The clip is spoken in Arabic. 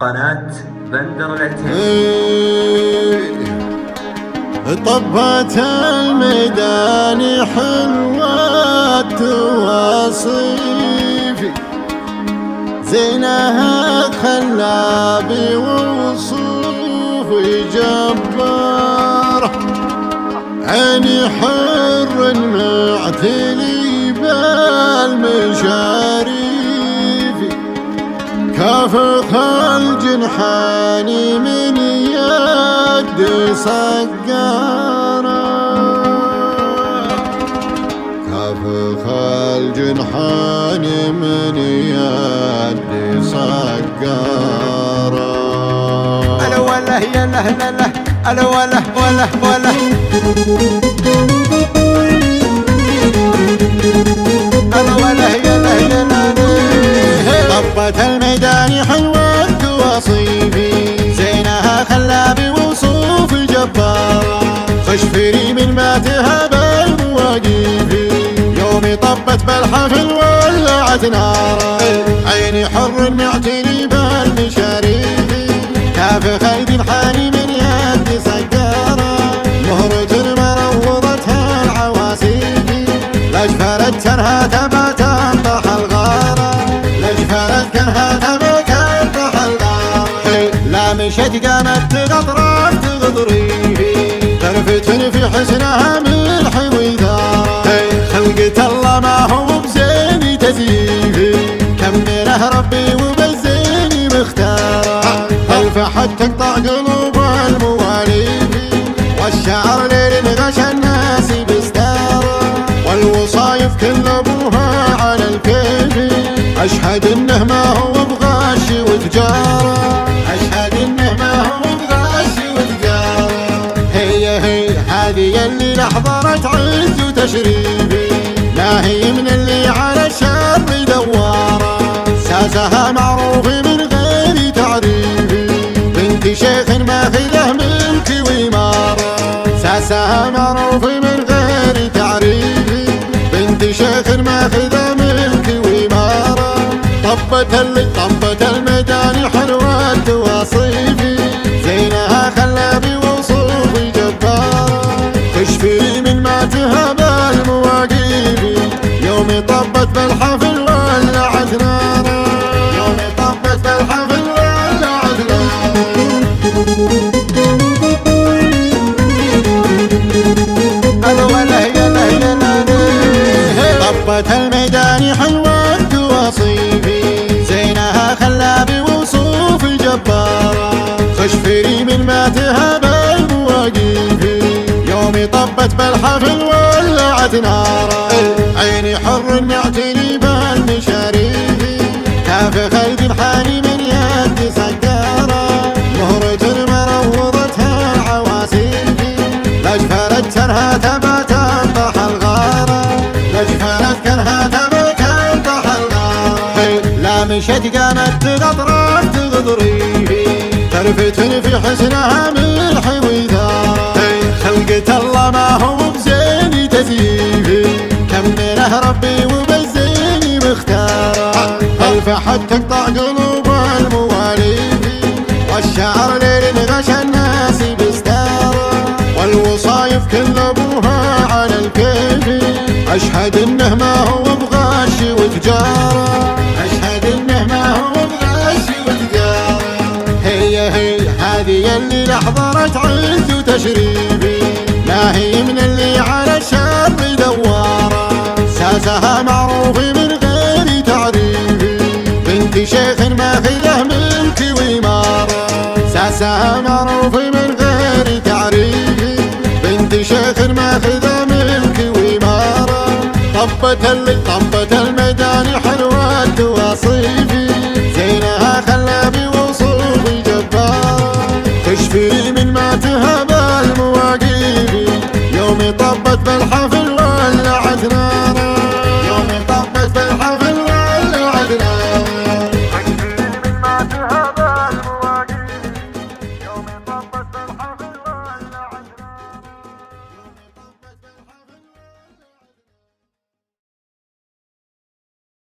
قناة بندر العتيب. طبت الميدان حلوة وصيفي، زينها خلابي ووصوفي جبارة، عيني حر معتلي بالمشاريفي، كافخ الجنحان من يد صقارة، كافخ الجنحان من يد صقارة. ألا وله يا له لا له، ألا وله وله وله، ألا وله يا له يا له. طبت الميدان حلوة وصيفي، زينها خلابي وصوفي جبارة، خشفري من ماتها بالمواقيفي، يومي طبت بالحفل ولعت نارا، عيني حر معتني بالمشاريفي، كافخ الجنحاني من يد سقارة، مهرة مروضتها العواسيفي، لجفلت كانها تبى تنطح الغارة، لجفلت كانها تبى تنطح الغارة، لا مشت قامت تغطرف تغطريفي، ترفتن في حسنها ملح وثارة، خلقة الله ما هو بزيني تزيفي، كمله ربي وبالزيني مختارة، الفحت تقطع قلوب المواليفي، والشعر ليل غشى الناس بستارة، والوصايف كل ابوها على الكيفي، اشهد انه ما هو بغش وتجارة، اشهد انه ما هو بغش وتجارة، هي هذه اللي لحظرت عز وتشريفي، لا هي من اللي على الشر دوارة، ساسها معروف من غير تعريفي، بنت شيخ ماخذه ملك وإمارة، ساسها معروف من غير تعريفي، بنت شيخ ماخذه ملك وإمارة، طبت الميدان حلوة وصيفي، زينها خلابي وصوفي جبارة، تشفي من ماتها بالمواقيفي، يومي طبت بالحفل ولعت نارا، يومي طبت بالحفل ولعت نارا. ألا وله يا له يا له. طبت الميدان حلوة وصيفي، زينها خلابي وصوفي جبارة، خشفري من ماتها بالمواقيفي، يومي طبت بالحفل ولعت نارا، عيني حر معتني بالمشاريفي، كافخ الجنحاني من يد سقارة، مهرة مروضتها العواسيفي، لجفلت كانها تبى تنطح الغارة، لجفلت كانها تبى تنطح الغارة، لا مشت قامت تغطرف تغطريفي، ترفتن في حسنها ملح وثارة، خلقة الله ما هو بزيني تزيفي، كمله ربي وبالزيني مختارة، الفحت تقطع قلوب المواليفي، والشعر ليل غشى الناس بستارة، والوصايف كل ابوها على الكيفي، اشهد انه ما هو بغش وتجارة، اشهد انه ما هو بغش وتجارة، هي هذه اللي لحظرت عز وتشريفي، لا هي من اللي على الشر دوارة، ساسها معروف من غير تعريفي، بنت شيخ ماخذه ملك وإمارة، ساسها معروف من غير تعريفي، بنت شيخ ماخذه ملك وإمارة، طبت الميدان حلوة وصيفي، زينها خلابي وصوفي جبارة، تشفي من ماتها بالمواقيفي، يومي طبت بالحفل